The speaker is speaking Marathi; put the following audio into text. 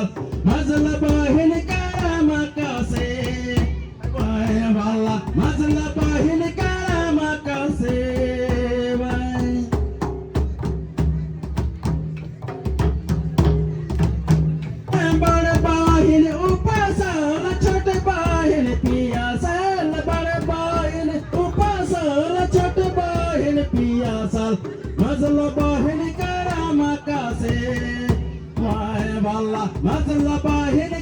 साल मजला बहीण काळा माकासे बाय वाला मजला बहीण काळा माकासे बाय बड़ बहीण उपासाला छोटे बहीण पियासाल बड़ बहीण उपासाला छोटे बहीण पियासाल मजला बहीण काळा माकासे वाय वाला मजला बहीण